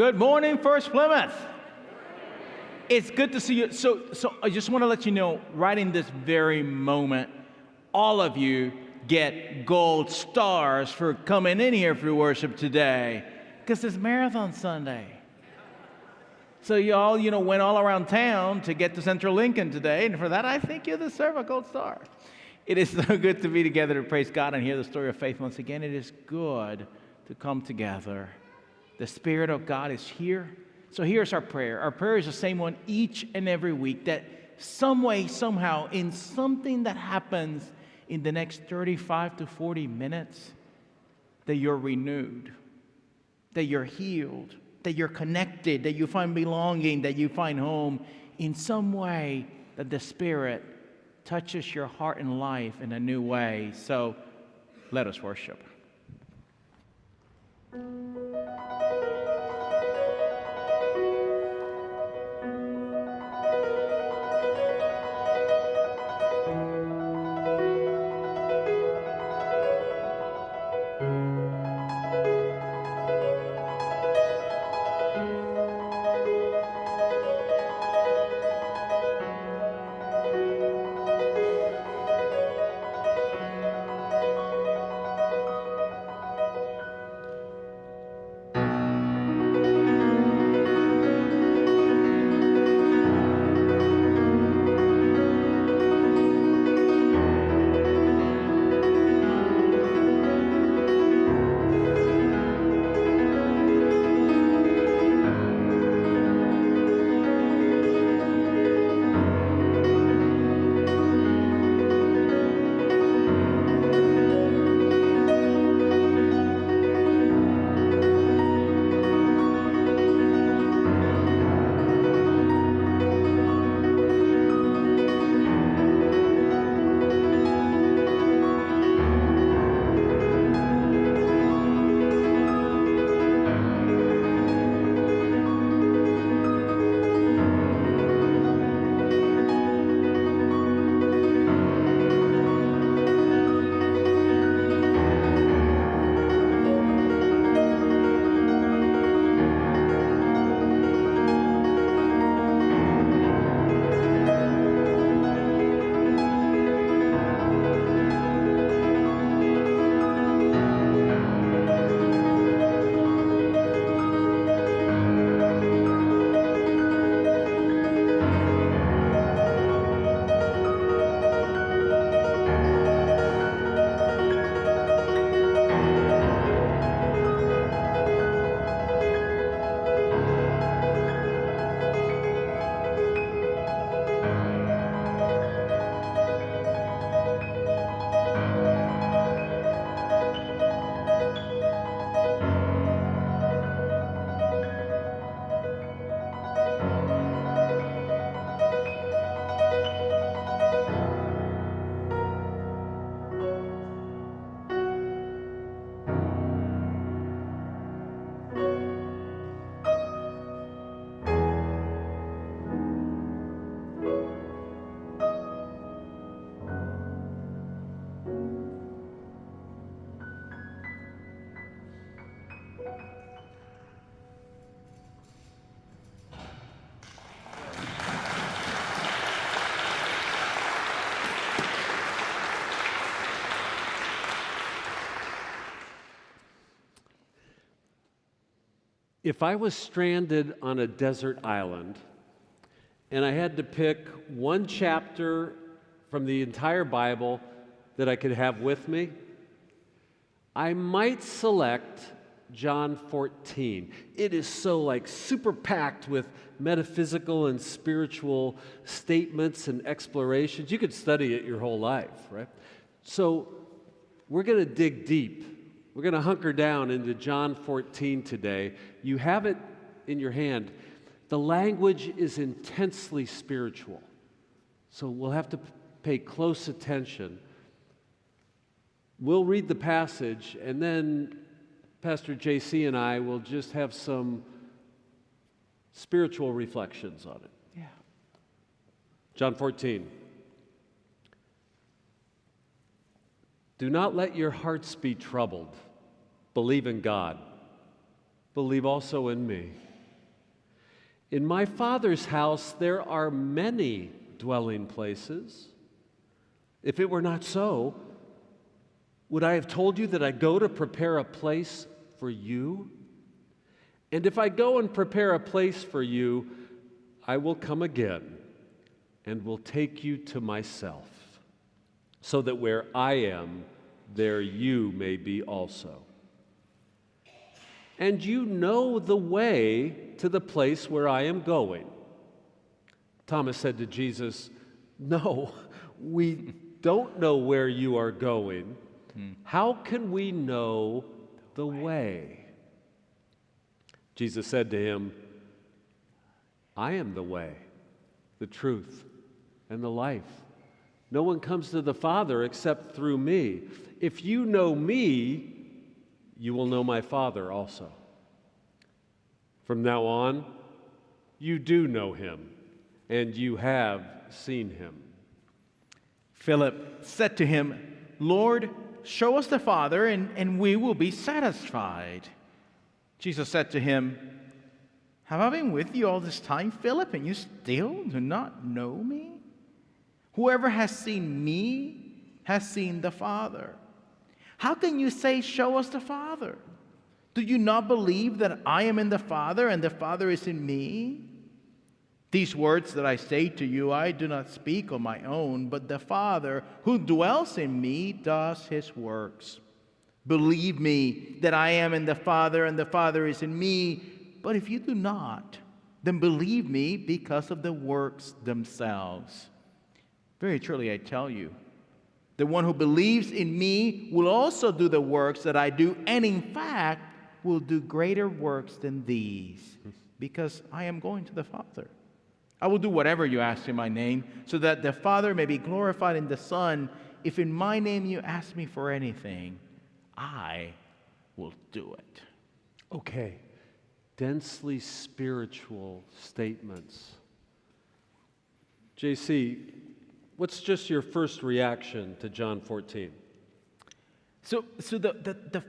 Good morning, First-Plymouth. It's good to see you. So I just want to let you know, right in this very moment, all of you get gold stars for coming in here for worship today, because it's Marathon Sunday. So you all, went all around town to get to Central Lincoln today, and for that, I think you deserve a gold star. It is so good to be together to praise God and hear the story of faith once again. It is good to come together. The Spirit of God is here. So here's our prayer. Our prayer is the same one each and every week, that some way, somehow, in something that happens in the next 35 to 40 minutes, that you're renewed, that you're healed, that you're connected, that you find belonging, that you find home, in some way that the Spirit touches your heart and life in a new way. So let us worship. If I was stranded on a desert island and I had to pick one chapter from the entire Bible that I could have with me, I might select John 14. It is so super packed with metaphysical and spiritual statements and explorations. You could study it your whole life, right? So we're going to dig deep. We're going to hunker down into John 14 today. You have it in your hand. The language is intensely spiritual, so we'll have to pay close attention. We'll read the passage, and then Pastor JC and I will just have some spiritual reflections on it. Yeah. John 14. Do not let your hearts be troubled. Believe in God. Believe also in me. In my Father's house there are many dwelling places. If it were not so, would I have told you that I go to prepare a place for you? And if I go and prepare a place for you, I will come again and will take you to myself, so that where I am, there you may be also. And you know the way to the place where I am going. Thomas said to Jesus, "No, we don't know where you are going. How can we know the way?" Jesus said to him, "I am the way, the truth, and the life. No one comes to the Father except through me. If you know me, you will know my Father also. From now on, you do know him, and you have seen him." Philip said to him, "Lord, show us the Father, and we will be satisfied." Jesus said to him, "Have I been with you all this time, Philip, and you still do not know me? Whoever has seen me has seen the Father. How can you say, 'Show us the Father'? Do you not believe that I am in the Father and the Father is in me? These words that I say to you, I do not speak on my own, but the Father who dwells in me does his works. Believe me that I am in the Father and the Father is in me. But if you do not, then believe me because of the works themselves. Very truly I tell you, the one who believes in me will also do the works that I do, and in fact will do greater works than these, because I am going to the Father. I will do whatever you ask in my name, so that the Father may be glorified in the Son. If in my name you ask me for anything, I will do it." Okay, densely spiritual statements. JC, what's just your first reaction to John 14? So the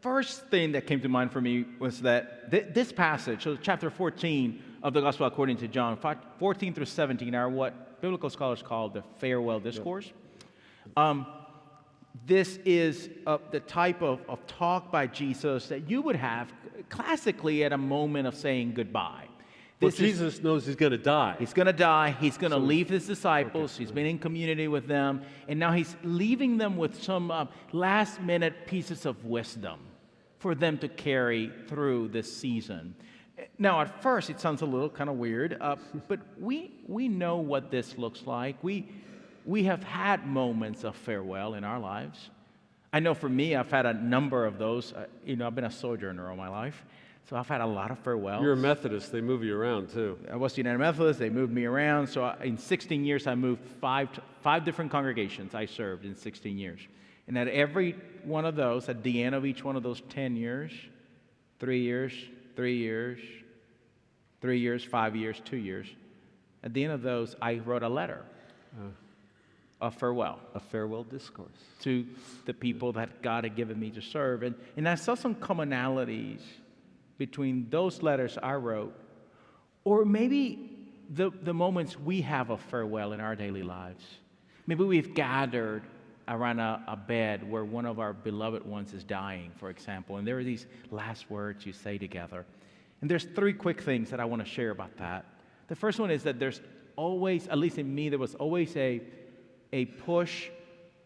first thing that came to mind for me was that this passage, so chapter 14 of the Gospel according to John, 14 through 17 are what biblical scholars call the farewell discourse. This is the type of talk by Jesus that you would have classically at a moment of saying goodbye. Jesus knows he's going to die. He's going to die. He's going to leave his disciples. Okay. He's been in community with them. And now he's leaving them with some last-minute pieces of wisdom for them to carry through this season. Now, at first, it sounds a little kind of weird, but we know what this looks like. We have had moments of farewell in our lives. I know for me, I've had a number of those. I've been a sojourner all my life, so I've had a lot of farewells. You're a Methodist. They move you around, too. I was United Methodist. They moved me around. So in 16 years, I moved five different congregations I served in 16 years. And at every one of those, at the end of each one of those 10 years, 3 years, 3 years, 3 years, 5 years, 2 years, at the end of those, I wrote a letter. A farewell discourse to the people that God had given me to serve. And I saw some commonalities between those letters I wrote, or maybe the moments we have of farewell in our daily lives. Maybe we've gathered around a bed where one of our beloved ones is dying, for example, and there are these last words you say together. And there's 3 quick things that I want to share about that. The first one is that there's always, at least in me, there was always a push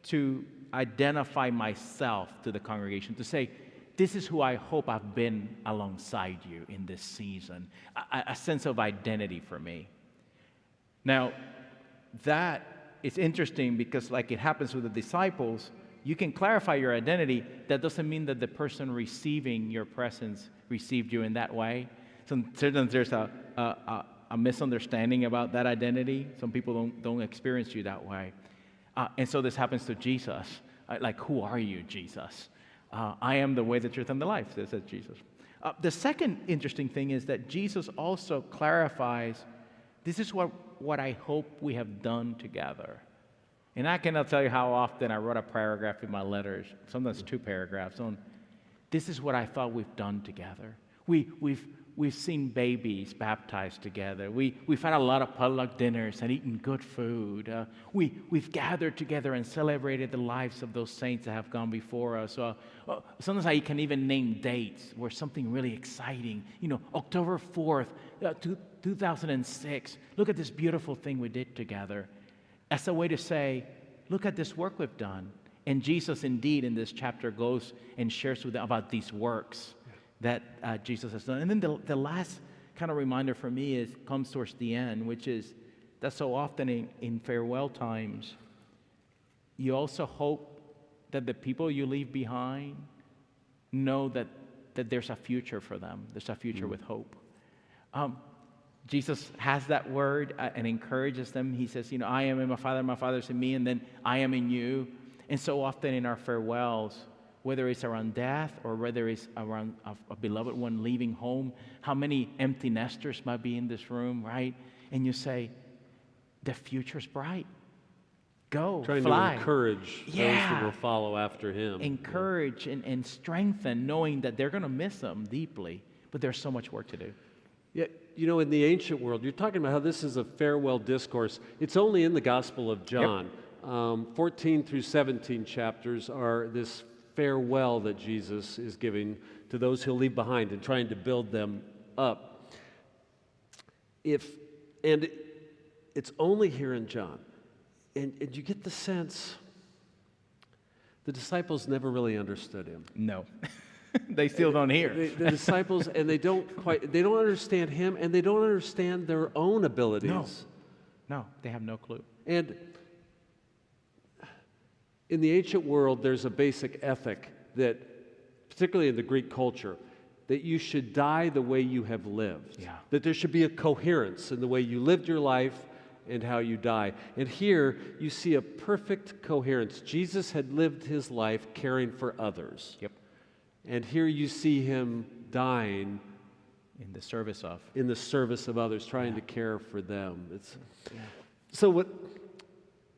to identify myself to the congregation, to say, this is who I hope I've been alongside you in this season, a sense of identity for me. Now, that is interesting because like it happens with the disciples, you can clarify your identity. That doesn't mean that the person receiving your presence received you in that way. Sometimes there's a misunderstanding about that identity. Some people don't experience you that way. And so this happens to Jesus. Like, who are you, Jesus? I am the way, the truth, and the life, says Jesus. The second interesting thing is that Jesus also clarifies, this is what I hope we have done together. And I cannot tell you how often I wrote a paragraph in my letters, sometimes 2 paragraphs, on this is what I thought we've done together. We've we've seen babies baptized together. We've had a lot of potluck dinners and eaten good food. We've gathered together and celebrated the lives of those saints that have gone before us. Sometimes I can even name dates where something really exciting. October 4th, 2006. Look at this beautiful thing we did together. As a way to say, look at this work we've done. And Jesus, indeed, in this chapter goes and shares with them about these works that Jesus has done. And then the last kind of reminder for me comes towards the end, which is that so often in farewell times, you also hope that the people you leave behind know that there's a future for them. There's a future with hope. Jesus has that word and encourages them. He says, I am in my Father is in me, and then I am in you. And so often in our farewells, whether it's around death or whether it's around a beloved one leaving home, how many empty nesters might be in this room, right? And you say, the future's bright. Go, trying fly. to encourage those that will follow after him. Encourage and strengthen, knowing that they're going to miss him deeply, but there's so much work to do. Yeah, in the ancient world, you're talking about how this is a farewell discourse. It's only in the Gospel of John. Yep. 14 through 17 chapters are this farewell that Jesus is giving to those he'll leave behind and trying to build them up. And it's only here in John. And you get the sense the disciples never really understood him. No. They still don't hear. The disciples, and they don't understand him, and they don't understand their own abilities. No, they have no clue. And in the ancient world, there's a basic ethic that, particularly in the Greek culture, that you should die the way you have lived. Yeah. That there should be a coherence in the way you lived your life and how you die. And here, you see a perfect coherence. Jesus had lived his life caring for others. Yep. And here you see him dying in the service of others, trying to care for them. So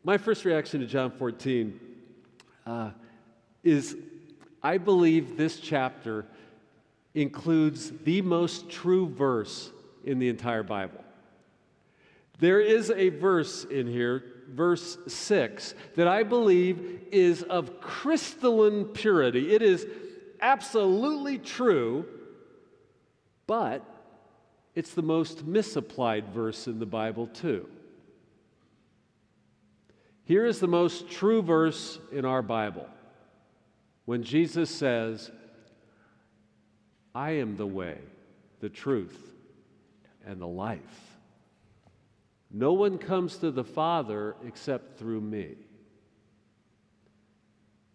my first reaction to John 14 is I believe this chapter includes the most true verse in the entire Bible. There is a verse in here, verse 6, that I believe is of crystalline purity. It is absolutely true, but it's the most misapplied verse in the Bible too. Here is the most true verse in our Bible. When Jesus says, I am the way, the truth, and the life. No one comes to the Father except through me.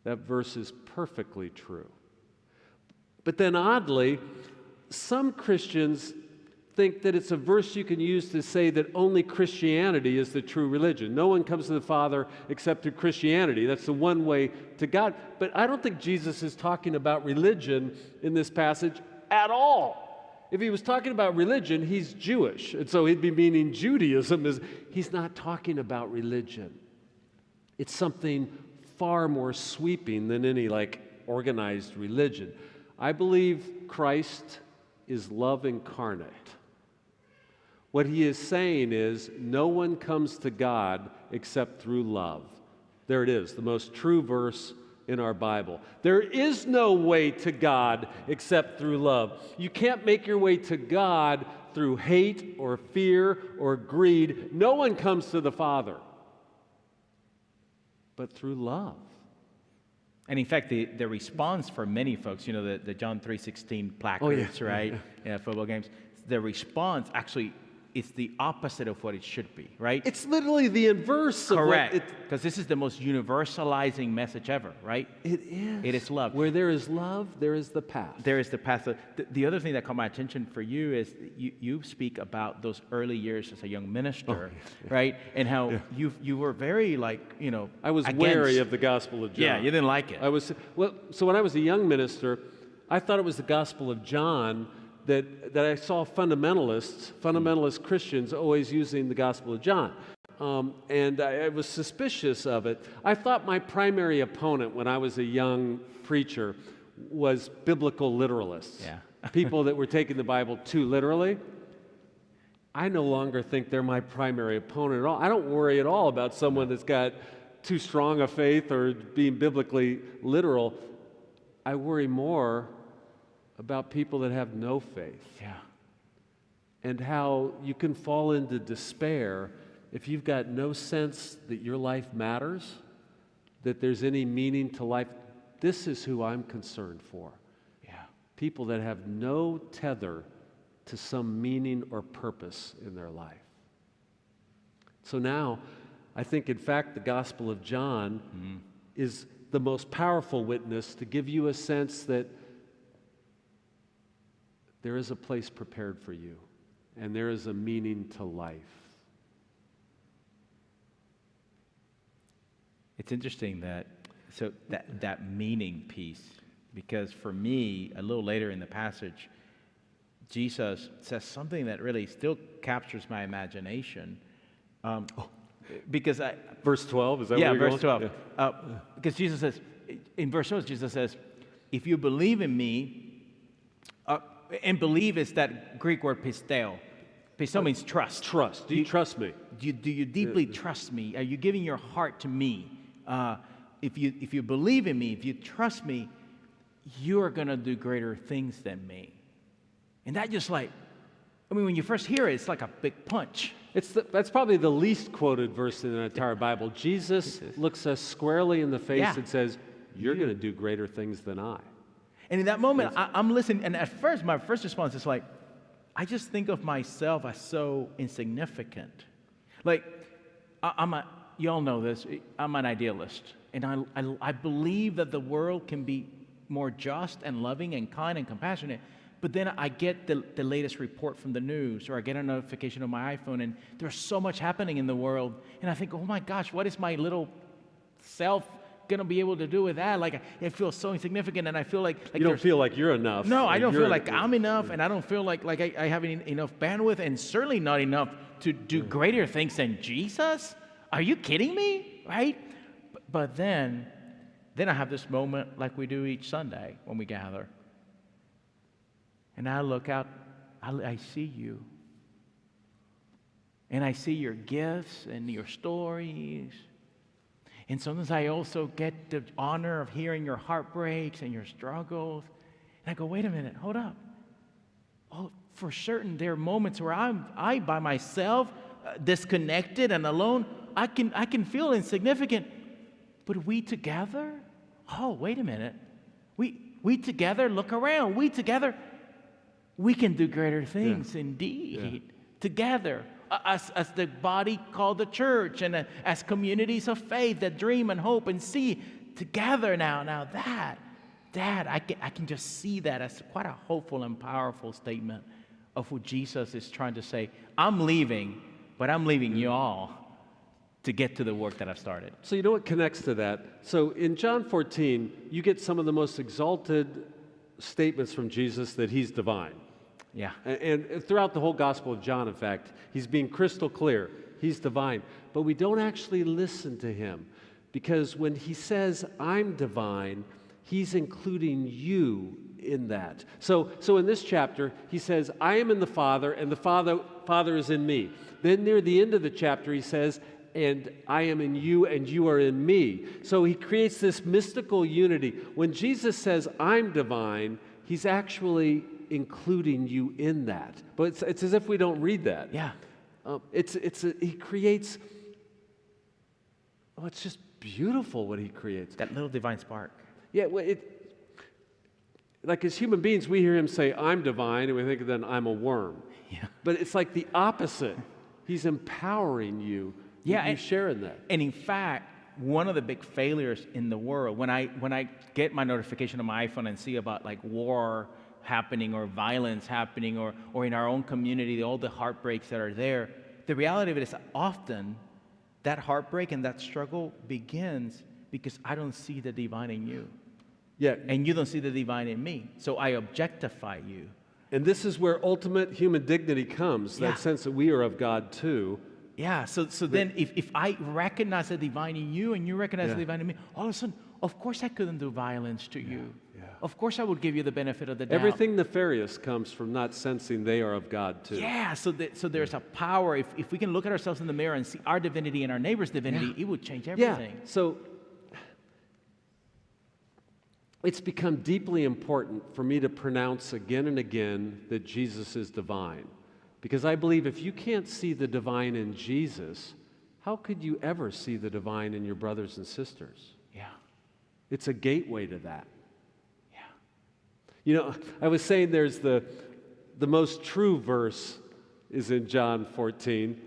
That verse is perfectly true. But then oddly, some Christians think that it's a verse you can use to say that only Christianity is the true religion. No one comes to the Father except through Christianity. That's the one way to God. But I don't think Jesus is talking about religion in this passage at all. If he was talking about religion, he's Jewish. And so he'd be meaning Judaism. He's not talking about religion. It's something far more sweeping than any organized religion. I believe Christ is love incarnate. What he is saying is, no one comes to God except through love. There it is, the most true verse in our Bible. There is no way to God except through love. You can't make your way to God through hate or fear or greed. No one comes to the Father but through love. And in fact, the response for many folks, the John 3:16 placards, right? Yeah, football games. The response actually is the opposite of what it should be, right? It's literally the inverse of correct, because this is the most universalizing message ever, right? It is. It is love. Where there is love, there is the path. There is the path. The other thing that caught my attention for you is you speak about those early years as a young minister, right? And how you were very I was wary of the Gospel of John. Yeah, you didn't like it. So when I was a young minister, I thought it was the Gospel of John that I saw fundamentalist Christians always using the Gospel of John. And I was suspicious of it. I thought my primary opponent when I was a young preacher was biblical literalists. Yeah. people that were taking the Bible too literally, I no longer think they're my primary opponent at all. I don't worry at all about someone that's got too strong a faith or being biblically literal. I worry more about people that have no faith. Yeah. And how you can fall into despair if you've got no sense that your life matters, that there's any meaning to life. This is who I'm concerned for. Yeah. People that have no tether to some meaning or purpose in their life. So now, I think, in fact, the Gospel of John is the most powerful witness to give you a sense that there is a place prepared for you, and there is a meaning to life. It's interesting that meaning piece, because for me, a little later in the passage, Jesus says something that really still captures my imagination. Because verse 12, is that where you're verse going? 12. Because Jesus says, in verse 12, Jesus says, if you believe in me, and believe is that Greek word pisteo. Pisteo means trust. Trust. Do you trust me? Do you deeply trust me? Are you giving your heart to me? If you believe in me, if you trust me, you are going to do greater things than me. And that just like, I mean, when you first hear it, it's like a big punch. That's probably the least quoted verse in the entire Bible. Jesus looks us squarely in the face and says, you're going to do greater things than I. And in that moment, I'm listening, and at first, my first response is like, I just think of myself as so insignificant. Like, you all know this, I'm an idealist, and I believe that the world can be more just and loving and kind and compassionate, but then I get the latest report from the news, or I get a notification on my iPhone, and there's so much happening in the world, and I think, oh my gosh, what is my little self going to be able to do with that? Like, it feels so insignificant, and I feel like you don't feel like you're enough. No, I don't feel like I'm enough, and I don't feel like I have enough bandwidth, and certainly not enough to do greater things than Jesus. Are you kidding me? Right? But then I have this moment like we do each Sunday when we gather. And I look out, I see you. And I see your gifts and your stories. And sometimes I also get the honor of hearing your heartbreaks and your struggles. And I go, wait a minute, hold up. Oh, for certain, there are moments where I by myself, disconnected and alone, I can feel insignificant. But we together, oh, wait a minute. We together, look around. We together, we can do greater things indeed. Yeah. Together, as the body called the church, and as communities of faith that dream and hope and see together now that, Dad, I can just see that as quite a hopeful and powerful statement of what Jesus is trying to say. I'm leaving, but I'm leaving you all to get to the work that I've started. So you know what connects to that? So in John 14, you get some of the most exalted statements from Jesus that he's divine. Yeah. And throughout the whole Gospel of John, in fact, he's being crystal clear. He's divine. But we don't actually listen to him, because when he says, I'm divine, he's including you in that. So in this chapter, he says, I am in the Father, and the Father is in me. Then near the end of the chapter, he says, and I am in you, and you are in me. So he creates this mystical unity. When Jesus says, I'm divine, he's actually including you in that. But it's as if we don't read that. Yeah. He creates, it's just beautiful what he creates. That little divine spark. Yeah, well, like as human beings, we hear him say, I'm divine, and we think then I'm a worm. Yeah. But it's like the opposite. He's empowering you. Yeah, you share in that. And in fact, one of the big failures in the world, when I get my notification on my iPhone and see about like war happening or violence happening or in our own community, all the heartbreaks that are there, the reality of it is often that heartbreak and that struggle begins because I don't see the divine in you. Yeah. And you don't see the divine in me. So I objectify you. And this is where ultimate human dignity comes, that sense that we are of God too. Yeah, so then if I recognize the divine in you and you recognize the divine in me, all of a sudden, of course I couldn't do violence to you. Yeah. of course I would give you the benefit of the doubt. Everything nefarious comes from not sensing they are of God too. Yeah, so there's a power. If we can look at ourselves in the mirror and see our divinity and our neighbor's divinity, it would change everything. Yeah, so it's become deeply important for me to pronounce again and again that Jesus is divine. Because I believe if you can't see the divine in Jesus, how could you ever see the divine in your brothers and sisters? Yeah. It's a gateway to that. Yeah. You know, I was saying there's the most true verse is in John 14,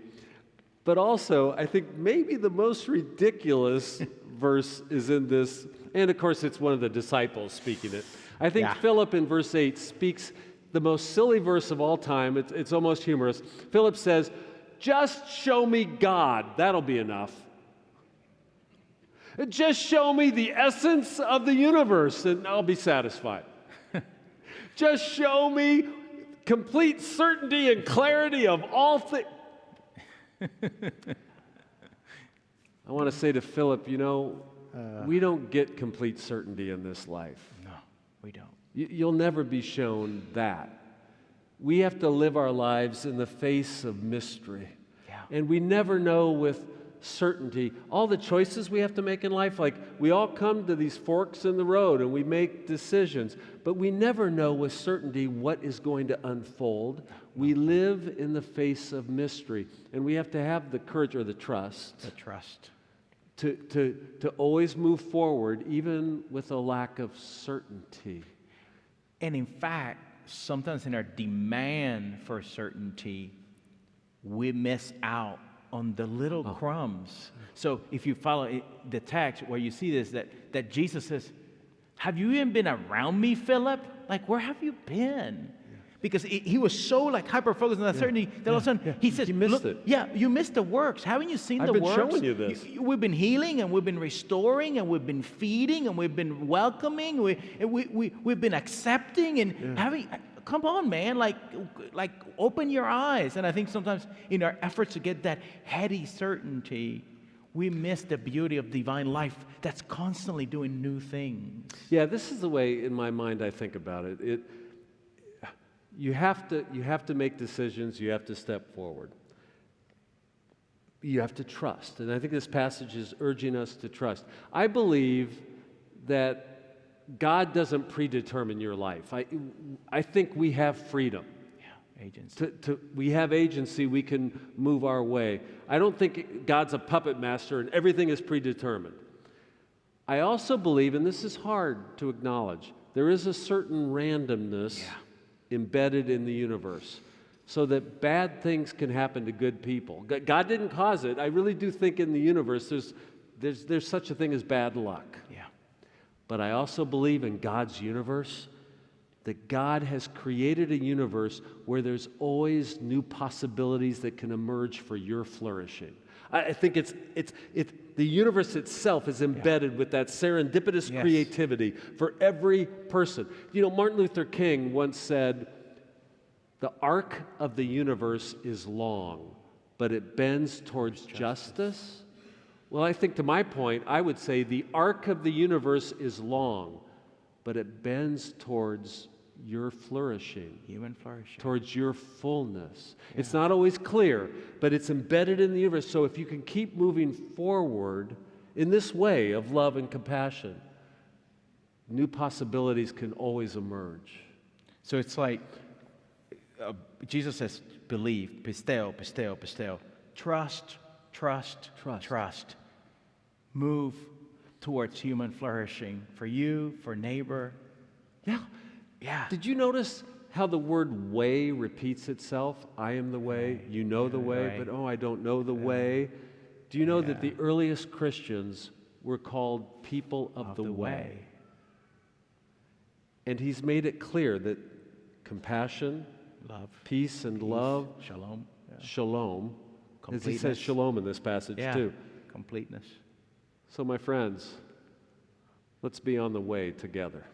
but also I think maybe the most ridiculous verse is in this, and of course it's one of the disciples speaking it. I think Philip in verse 8 speaks the most silly verse of all time. It's almost humorous. Philip says, "Just show me God, that'll be enough. Just show me the essence of the universe and I'll be satisfied. Just show me complete certainty and clarity of all things." I want to say to Philip, you know, we don't get complete certainty in this life. No, we don't. You'll never be shown that. We have to live our lives in the face of mystery. Yeah. And we never know with certainty all the choices we have to make in life. Like, we all come to these forks in the road and we make decisions, but we never know with certainty what is going to unfold. We live in the face of mystery, and we have to have the courage or the trust. The trust. To always move forward, even with a lack of certainty. And in fact, sometimes in our demand for certainty, we miss out on the little crumbs. So if you follow the text where you see this, that Jesus says, "Have you even been around me, Philip? Like, where have you been?" Because he was so like hyper-focused on that certainty that all of a sudden he says, You missed "Look, it. yeah, you missed the works. Haven't you seen I've the been works? showing you this. We've been healing and we've been restoring and we've been feeding and we've been welcoming. We've been accepting and having. Come on, man! Like open your eyes." And I think sometimes in our efforts to get that heady certainty, we miss the beauty of divine life that's constantly doing new things. Yeah, this is the way in my mind I think about it. You have to make decisions. You have to step forward. You have to trust, and I think this passage is urging us to trust. I believe that God doesn't predetermine your life. I think we have freedom. Yeah, agency. We have agency. We can move our way. I don't think God's a puppet master and everything is predetermined. I also believe, and this is hard to acknowledge, there is a certain randomness embedded in the universe, so that bad things can happen to good people. God didn't cause it. I really do think in the universe there's such a thing as bad luck. Yeah. But I also believe in God's universe, that God has created a universe where there's always new possibilities that can emerge for your flourishing. I think the universe itself is embedded with that serendipitous creativity for every person. You know, Martin Luther King once said, "The arc of the universe is long, but it bends towards justice." Well, I think to my point, I would say the arc of the universe is long, but it bends towards your flourishing. Human flourishing. Towards your fullness. Yeah. It's not always clear, but it's embedded in the universe. So if you can keep moving forward in this way of love and compassion, new possibilities can always emerge. So it's like Jesus says, believe, pisteo, pisteo, pisteo. Trust, trust, trust, trust. Move towards human flourishing for you, for neighbor. Yeah. Yeah. Did you notice how the word way repeats itself? I am the way, you know the way, but I don't know the way. Do you know that the earliest Christians were called people of the way? And he's made it clear that compassion, love, peace and love, shalom, shalom, as he says shalom in this passage too. Completeness. So my friends, let's be on the way together.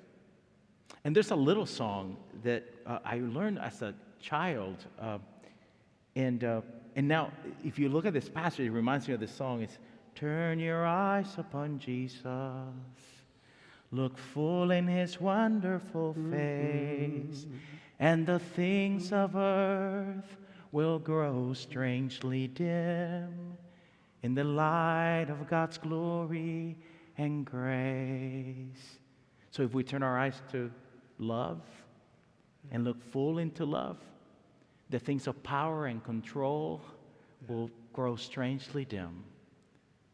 And there's a little song that I learned as a child, and now if you look at this passage, it reminds me of this song. It's "Turn your eyes upon Jesus, look full in his wonderful face, and the things of earth will grow strangely dim in the light of God's glory and grace. So if we turn our eyes to love and look full into love, the things of power and control will grow strangely dim.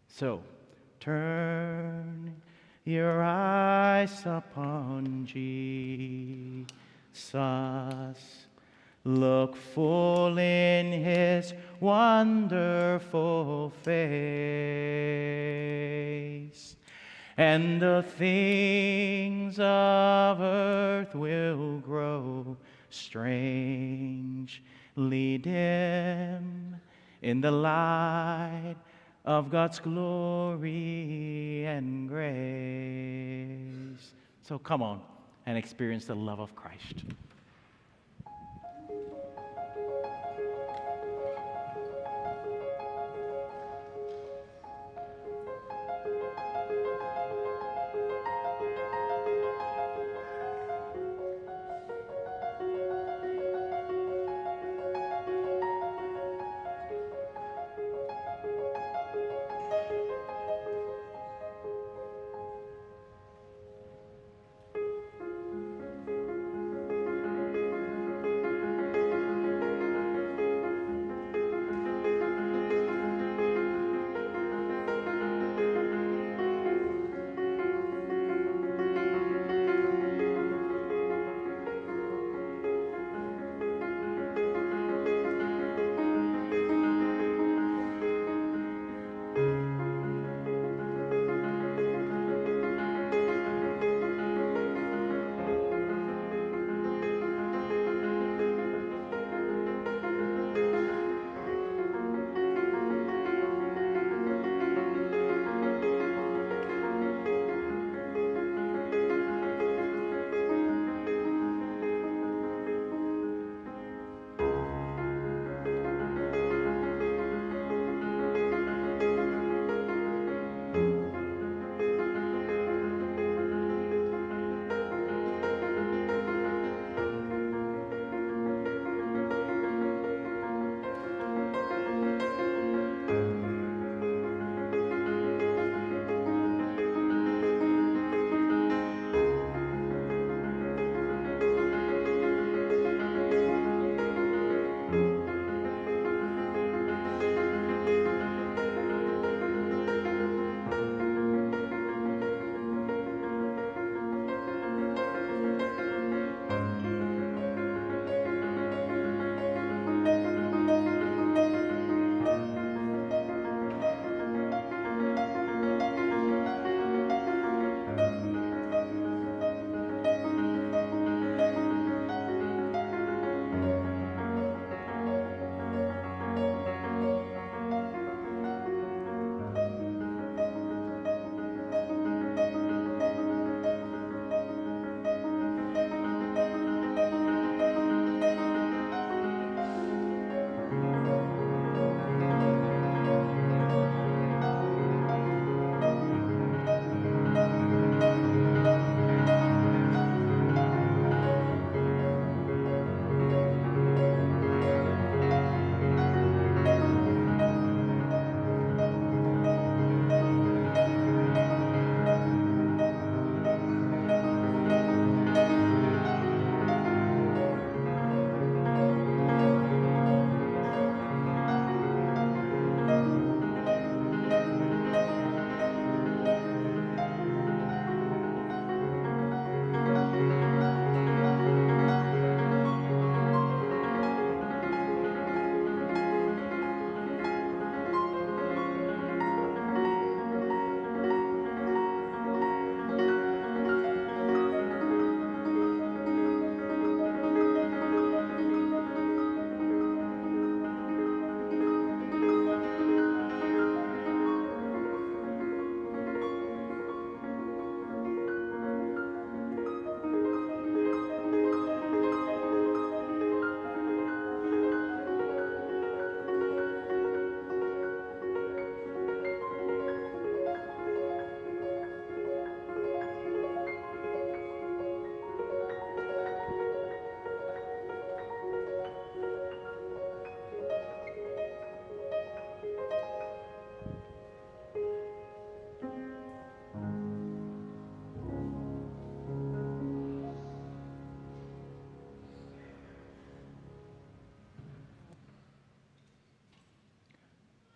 So turn your eyes upon Jesus. Look full in his wonderful face, and the things of earth will grow strangely dim in the light of God's glory and grace. So come on and experience the love of Christ.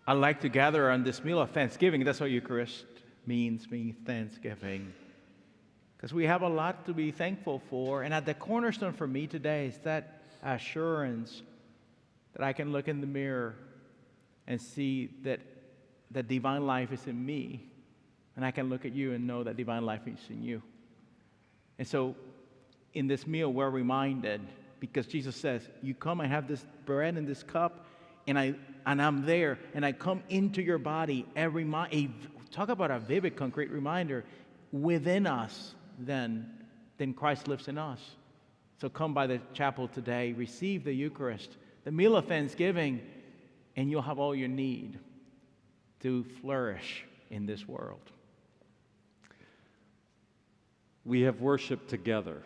I like to gather on this meal of Thanksgiving. That's what Eucharist means Thanksgiving. Because we have a lot to be thankful for. And at the cornerstone for me today is that assurance that I can look in the mirror and see that the divine life is in me. And I can look at you and know that divine life is in you. And so in this meal, we're reminded, because Jesus says, you come and have this bread and this cup, and I'm there, and I come into your body. Talk about a vivid, concrete reminder. Within us, then Christ lives in us. So come by the chapel today, receive the Eucharist, the meal of Thanksgiving, and you'll have all you need to flourish in this world. We have worshiped together.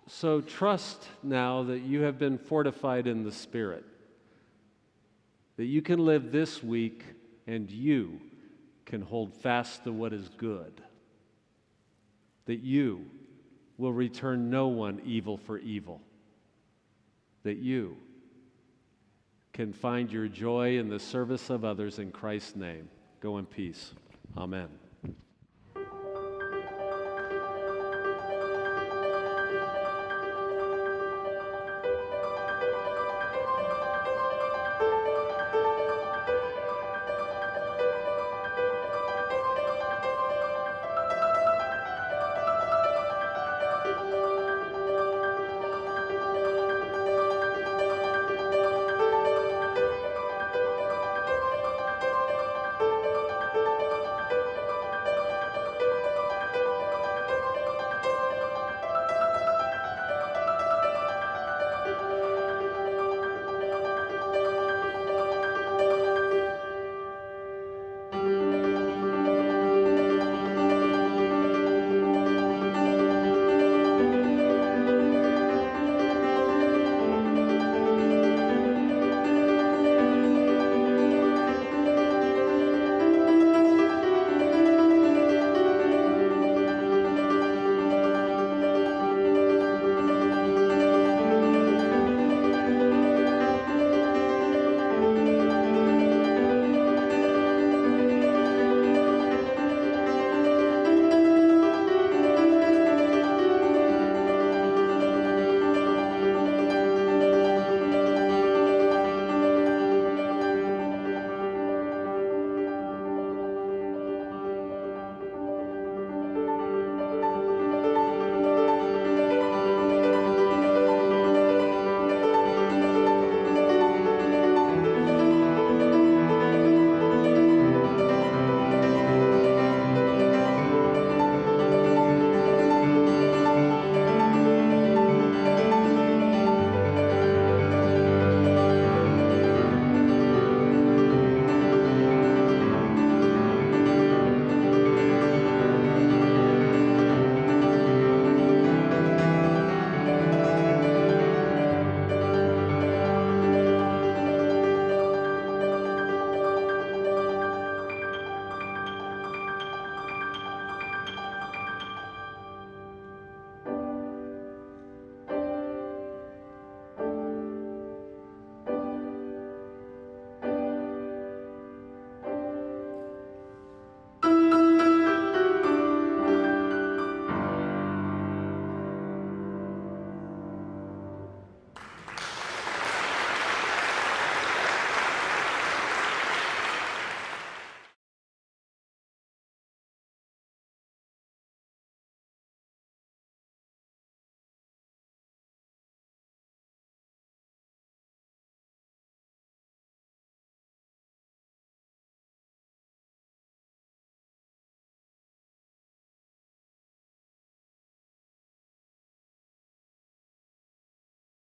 So trust now that you have been fortified in the Spirit, that you can live this week and you can hold fast to what is good, that you will return no one evil for evil, that you can find your joy in the service of others in Christ's name. Go in peace. Amen.